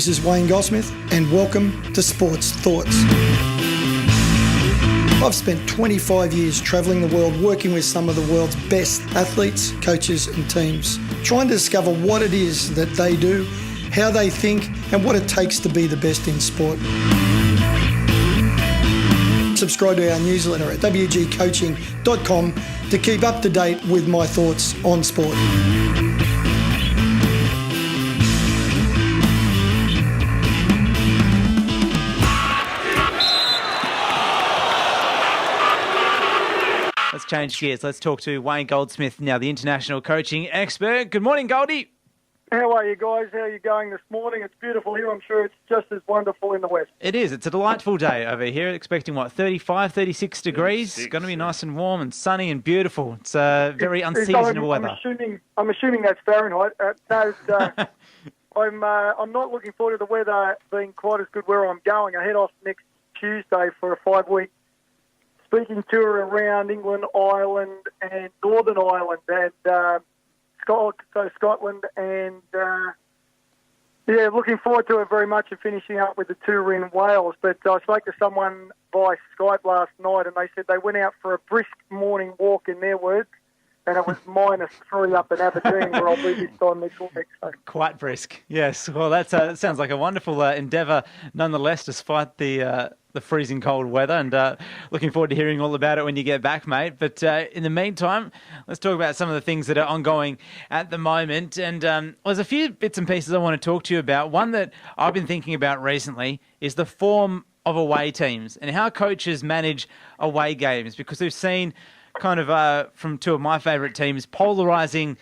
This is Wayne Goldsmith, and welcome to Sports Thoughts. I've spent 25 years travelling the world working with some of the world's best athletes, coaches and teams, trying to discover what it is that they do, how they think and what it takes to be the best in sport. Subscribe to our newsletter at wgcoaching.com to keep up to date with my thoughts on sport. Let's change gears. Let's talk to Wayne Goldsmith now, the international coaching expert. Good morning, Goldie. How are you guys? How are you going this morning? It's beautiful here. I'm sure it's just as wonderful in the west. It is. It's a delightful day over here. Expecting, 35, 36 degrees. It's going to be nice and warm and sunny and beautiful. It's very unseasonable weather. I'm assuming that's Fahrenheit. I'm not looking forward to the weather being quite as good where I'm going. I head off next Tuesday for a 5-week speaking tour around England, Ireland and Northern Ireland and Scotland and looking forward to it very much and finishing up with the tour in Wales. But I spoke to someone by Skype last night and they said they went out for a brisk morning walk, in their words, and it was -3 up in Aberdeen where I'll be this time next week. So. Quite brisk, yes. Well, that sounds like a wonderful endeavour nonetheless, despite the freezing cold weather, and looking forward to hearing all about it when you get back, mate. But in the meantime, let's talk about some of the things that are ongoing at the moment. And there's a few bits and pieces I want to talk to you about. One that I've been thinking about recently is the form of away teams and how coaches manage away games, because we've seen kind of from two of my favourite teams polarising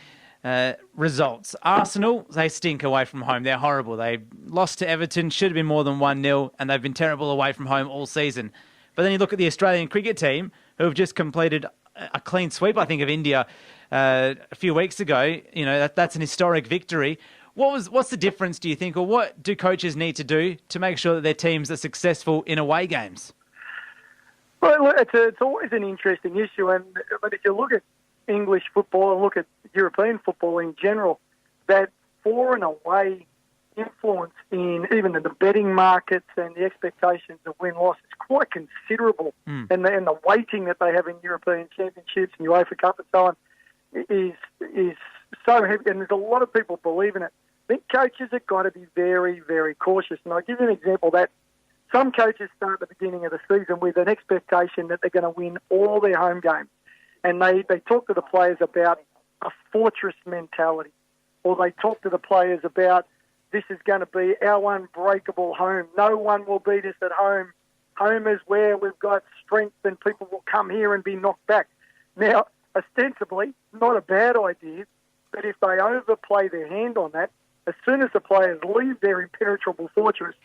results. Arsenal, they stink away from home. They're horrible. They lost to Everton, should have been more than 1-0, and they've been terrible away from home all season. But then you look at the Australian cricket team, who have just completed a clean sweep, I think, of India a few weeks ago. You know, that's an historic victory. What's the difference, do you think, or what do coaches need to do to make sure that their teams are successful in away games? Well, it's always an interesting issue, but if you look at English football and look at European football in general, that for and away influence in even the betting markets and the expectations of win-loss is quite considerable. And the weighting that they have in European championships and UEFA Cup and so on is so heavy, and there's a lot of people believe in it. I think coaches have got to be very, very cautious. And I'll give you an example that some coaches start at the beginning of the season with an expectation that they're going to win all their home games. And they talk to the players about a fortress mentality, or they talk to the players about this is going to be our unbreakable home. No one will beat us at home. Home is where we've got strength and people will come here and be knocked back. Now, ostensibly, not a bad idea, but if they overplay their hand on that, as soon as the players leave their impenetrable fortress,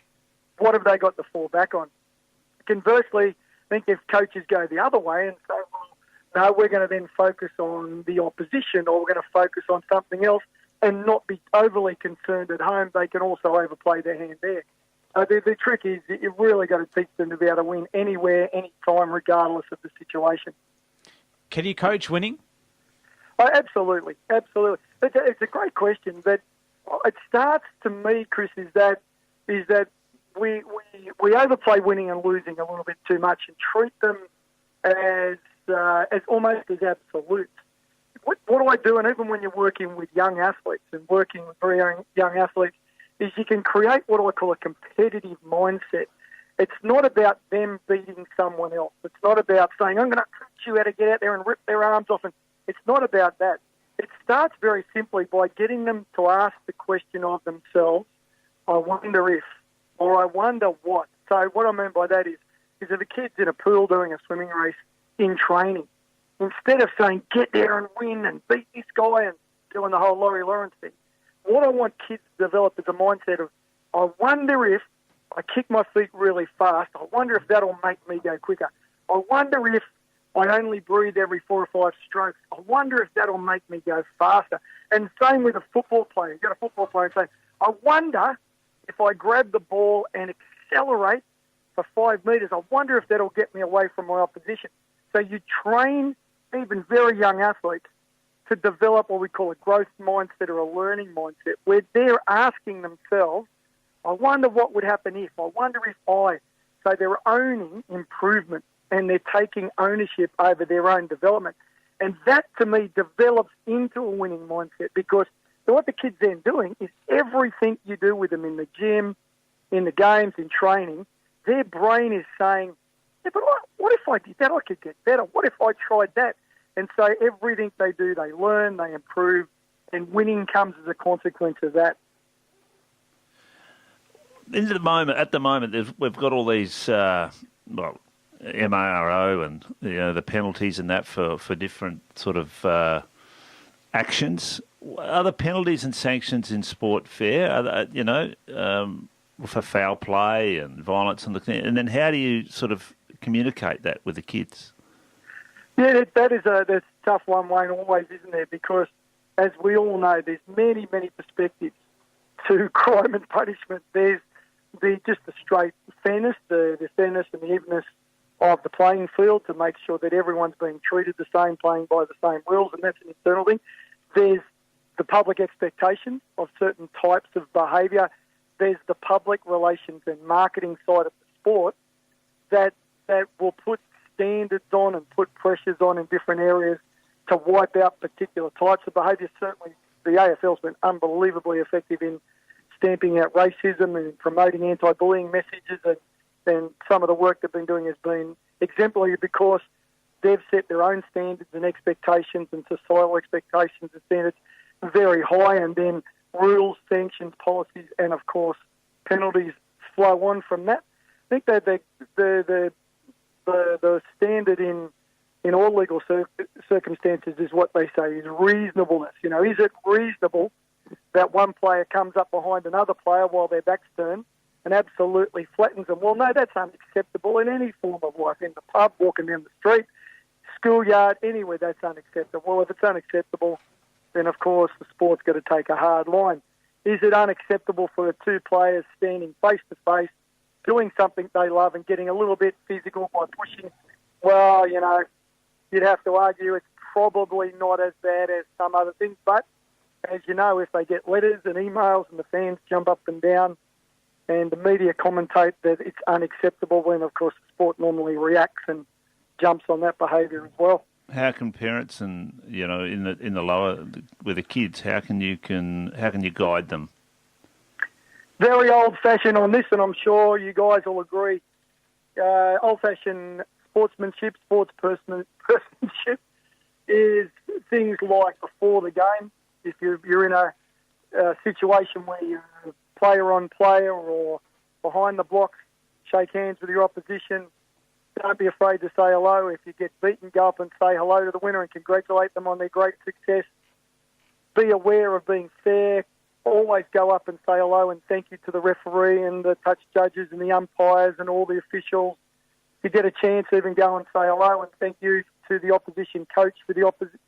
what have they got to fall back on? Conversely, I think if coaches go the other way and say, well, no, we're going to then focus on the opposition, or we're going to focus on something else and not be overly concerned at home, they can also overplay their hand there. The trick is you've really got to teach them to be able to win anywhere, anytime, regardless of the situation. Can you coach winning? Oh, absolutely. It's a great question, but it starts, to me, Chris, is that we overplay winning and losing a little bit too much and treat them as almost as absolutes. What do I do? And even when you're working with young athletes and working with very young athletes, is you can create what I call a competitive mindset. It's not about them beating someone else. It's not about saying, I'm going to teach you how to get out there and rip their arms off. And it's not about that. It starts very simply by getting them to ask the question of themselves, I wonder if, or I wonder what. So what I mean by that is if a kid's in a pool doing a swimming race in training, instead of saying, get there and win and beat this guy and doing the whole Laurie Lawrence thing, what I want kids to develop is a mindset of, I wonder if I kick my feet really fast, I wonder if that'll make me go quicker. I wonder if I only breathe every 4 or 5 strokes. I wonder if that'll make me go faster. And same with a football player. You've got a football player saying, I wonder if I grab the ball and accelerate for 5 metres, I wonder if that'll get me away from my opposition. So you train even very young athletes to develop what we call a growth mindset or a learning mindset, where they're asking themselves, I wonder what would happen if. I wonder if I. So they're owning improvement and they're taking ownership over their own development. And that, to me, develops into a winning mindset, because what the kids then doing is everything you do with them in the gym, in the games, in training, their brain is saying, yeah, but what if I did that? I could get better. What if I tried that? And so everything they do, they learn, they improve, and winning comes as a consequence of that. At the moment, we've got all these, MARO and the penalties and that for different sort of actions. Are the penalties and sanctions in sport fair? Are they, for foul play and violence and and then how do you sort of communicate that with the kids? Yeah, that's a tough one, Wayne, always, isn't there? Because as we all know, there's many, many perspectives to crime and punishment. There's just the straight fairness, the fairness and the evenness of the playing field to make sure that everyone's being treated the same, playing by the same rules, and that's an internal thing. There's the public expectation of certain types of behaviour. There's the public relations and marketing side of the sport that will put standards on and put pressures on in different areas to wipe out particular types of behaviour. Certainly the AFL's been unbelievably effective in stamping out racism and promoting anti-bullying messages, and some of the work they've been doing has been exemplary because they've set their own standards and expectations and societal expectations and standards very high, and then rules, sanctions, policies, and of course penalties flow on from that. I think that the standard in all legal circumstances is what they say is reasonableness. Is it reasonable that one player comes up behind another player while their back's turned and absolutely flattens them? Well, no, that's unacceptable in any form of life. In the pub, walking down the street, schoolyard, anywhere, that's unacceptable. Well, if it's unacceptable, then of course the sport's got to take a hard line. Is it unacceptable for the two players standing face to face, doing something they love and getting a little bit physical by pushing? Well, you'd have to argue it's probably not as bad as some other things, but as you know, if they get letters and emails and the fans jump up and down and the media commentate that it's unacceptable, then of course the sport normally reacts and jumps on that behaviour as well. How can parents and in the lower with the kids, how can you guide them? Very old-fashioned on this, and I'm sure you guys will agree. Old-fashioned sportsmanship, sportspersonship is things like before the game. If you're in a situation where you're player on player or behind the blocks, shake hands with your opposition. Don't be afraid to say hello. If you get beaten, go up and say hello to the winner and congratulate them on their great success. Be aware of being fair. Always go up and say hello and thank you to the referee and the touch judges and the umpires and all the officials. If you get a chance, even go and say hello and thank you to the opposition coach for the opposition.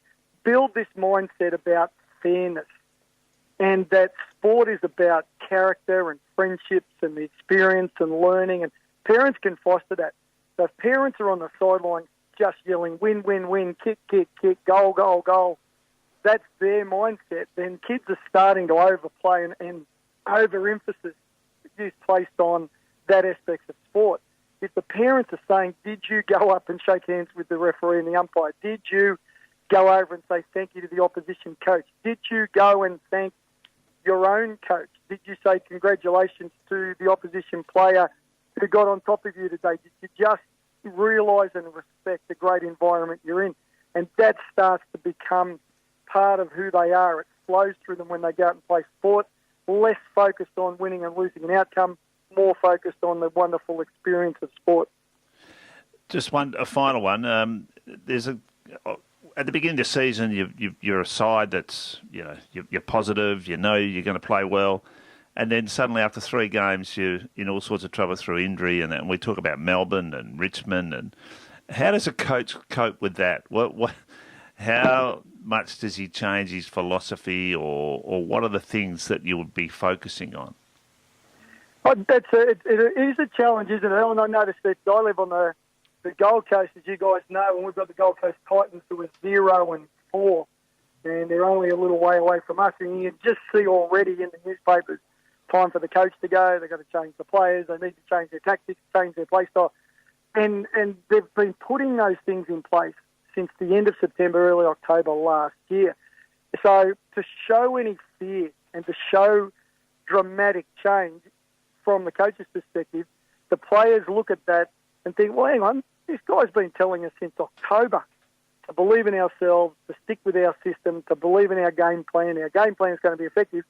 Build this mindset about fairness, and that sport is about character and friendships and the experience and learning, and parents can foster that. So if parents are on the sidelines just yelling, win, win, win, kick, kick, kick, goal, goal, goal, that's their mindset, then kids are starting to overplay and overemphasis is placed on that aspect of sport. If the parents are saying, did you go up and shake hands with the referee and the umpire? Did you go over and say thank you to the opposition coach? Did you go and thank your own coach? Did you say congratulations to the opposition player who got on top of you today? Did you just realise and respect the great environment you're in? And that starts to become part of who they are. It flows through them when they go out and play sport, less focused on winning and losing an outcome, more focused on the wonderful experience of sport. Just a final one. There's at the beginning of the season, you're a side that's you're positive. You're going to play well, and then suddenly after 3 games, you're in all sorts of trouble through injury, and we talk about Melbourne and Richmond. And how does a coach cope with that? How much does he change his philosophy, or what are the things that you would be focusing on? It is a challenge, isn't it? And I noticed that I live on the Gold Coast, as you guys know, and we've got the Gold Coast Titans who are 0-4, and they're only a little way away from us. And you can just see already in the newspapers time for the coach to go. They've got to change the players. They need to change their tactics, change their play style. And they've been putting those things in place since the end of September, early October last year. So to show any fear and to show dramatic change from the coach's perspective, the players look at that and think, well, hang on, this guy's been telling us since October to believe in ourselves, to stick with our system, to believe in our game plan. Our game plan is going to be effective.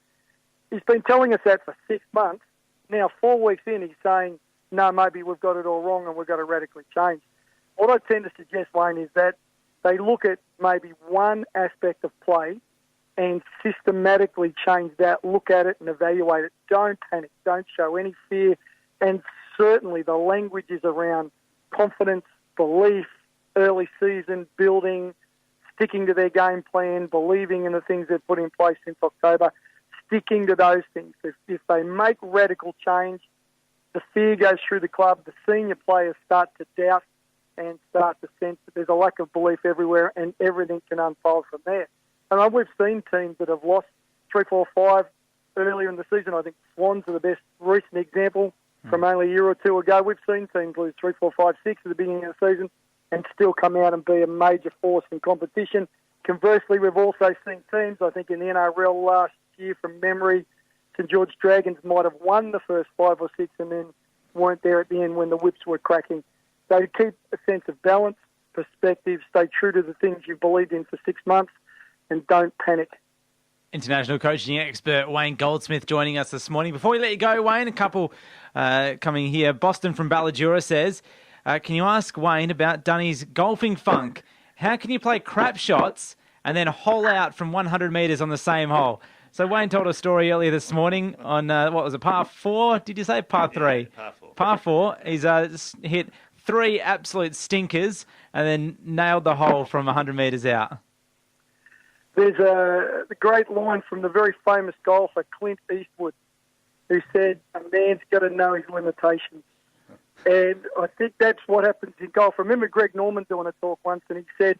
He's been telling us that for 6 months. Now, 4 weeks in, he's saying, no, maybe we've got it all wrong and we've got to radically change. What I tend to suggest, Wayne, is that they look at maybe one aspect of play and systematically change that, look at it and evaluate it. Don't panic. Don't show any fear. And certainly the language is around confidence, belief, early season, building, sticking to their game plan, believing in the things they've put in place since October, sticking to those things. If they make radical change, the fear goes through the club, the senior players start to doubt and start to sense that there's a lack of belief everywhere and everything can unfold from there. And we've seen teams that have lost 3, 4, 5 earlier in the season. I think Swans are the best recent example from only a year or two ago. We've seen teams lose 3, 4, 5, 6 at the beginning of the season and still come out and be a major force in competition. Conversely, we've also seen teams, I think in the NRL last year from memory, St George Dragons might have won the first 5 or 6 and then weren't there at the end when the whips were cracking. So to keep a sense of balance, perspective, stay true to the things you've believed in for 6 months and don't panic. International coaching expert Wayne Goldsmith joining us this morning. Before we let you go, Wayne, a couple coming here. Boston from Balladura says, can you ask Wayne about Dunny's golfing funk? How can you play crap shots and then hole out from 100 metres on the same hole? So Wayne told a story earlier this morning on, what was it, par 4? Did you say par 3? Yeah, par 4. Par 4. He's hit 3 absolute stinkers and then nailed the hole from 100 metres out. There's a great line from the very famous golfer Clint Eastwood, who said, a man's got to know his limitations. And I think that's what happens in golf. I remember Greg Norman doing a talk once, and he said,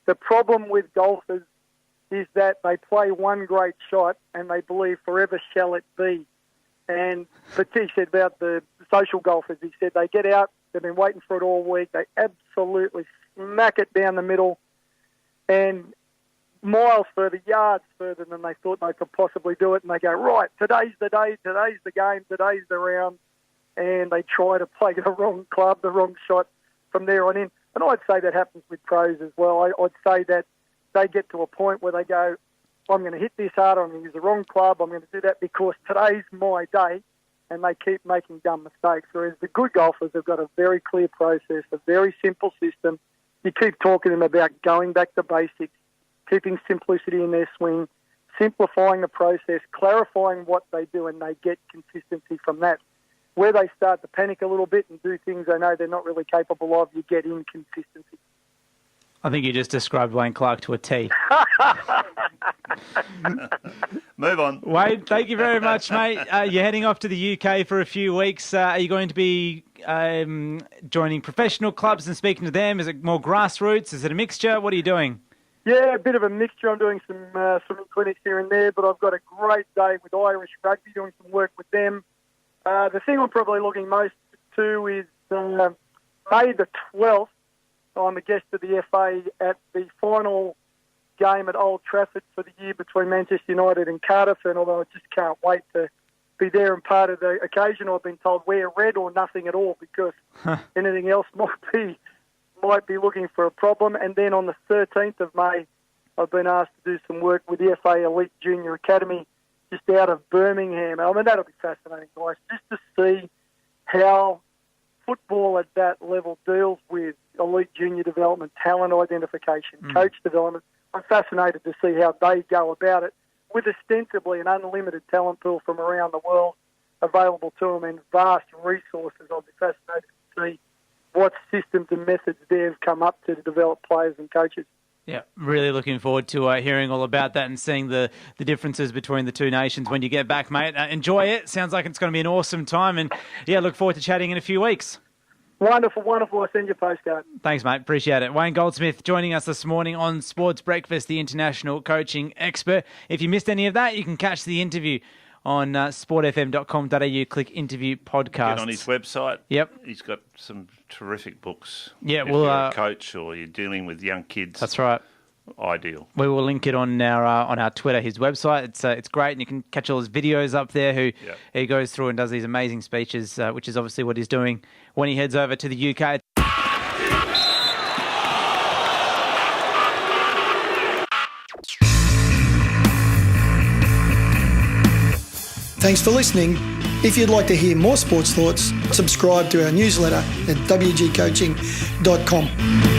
the problem with golfers is that they play one great shot and they believe forever shall it be. And but he said about the social golfers, he said they get out, they've been waiting for it all week, they absolutely smack it down the middle, and miles further, yards further than they thought they could possibly do it, and they go, right, today's the day, today's the game, today's the round, and they try to play the wrong club, the wrong shot from there on in. And I'd say that happens with pros as well. I'd say that they get to a point where they go, I'm going to hit this hard, I'm going to use the wrong club, I'm going to do that because today's my day, and they keep making dumb mistakes. Whereas the good golfers have got a very clear process, a very simple system. You keep talking to them about going back to basics, keeping simplicity in their swing, simplifying the process, clarifying what they do, and they get consistency from that. Where they start to panic a little bit and do things they know they're not really capable of, you get inconsistency. I think you just described Wayne Clark to a T. Move on. Wayne, thank you very much, mate. You're heading off to the UK for a few weeks. Are you going to be joining professional clubs and speaking to them? Is it more grassroots? Is it a mixture? What are you doing? Yeah, a bit of a mixture. I'm doing some swimming clinics here and there, but I've got a great day with Irish Rugby, doing some work with them. The thing I'm probably looking most to is May the 12th. I'm a guest of the FA at the final game at Old Trafford for the year between Manchester United and Cardiff, and although I just can't wait to be there and part of the occasion, I've been told wear red or nothing at all because anything else might be looking for a problem. And then on the 13th of May, I've been asked to do some work with the FA Elite Junior Academy just out of Birmingham. I mean, that'll be fascinating, guys, just to see how football at that level deals with elite junior development, talent identification, coach development. I'm fascinated to see how they go about it with ostensibly an unlimited talent pool from around the world available to them and vast resources. I'll be fascinated to see what systems and methods they've come up to develop players and coaches. Yeah, really looking forward to hearing all about that and seeing the differences between the two nations when you get back, mate. Enjoy it. Sounds like it's going to be an awesome time. And, yeah, look forward to chatting in a few weeks. Wonderful, wonderful. I'll send you a postcard. Thanks, mate. Appreciate it. Wayne Goldsmith joining us this morning on Sports Breakfast, the international coaching expert. If you missed any of that, you can catch the interview on sportfm.com.au. Click interview podcast. Get on his website. Yep. He's got some terrific books. Yeah, if well, you're a coach or you're dealing with young kids. That's right. Ideal. We will link it on our Twitter, his website. It's great, and you can catch all his videos up there. He goes through and does these amazing speeches, which is obviously what he's doing when he heads over to the UK. Thanks for listening. If you'd like to hear more sports thoughts, subscribe to our newsletter at wgcoaching.com.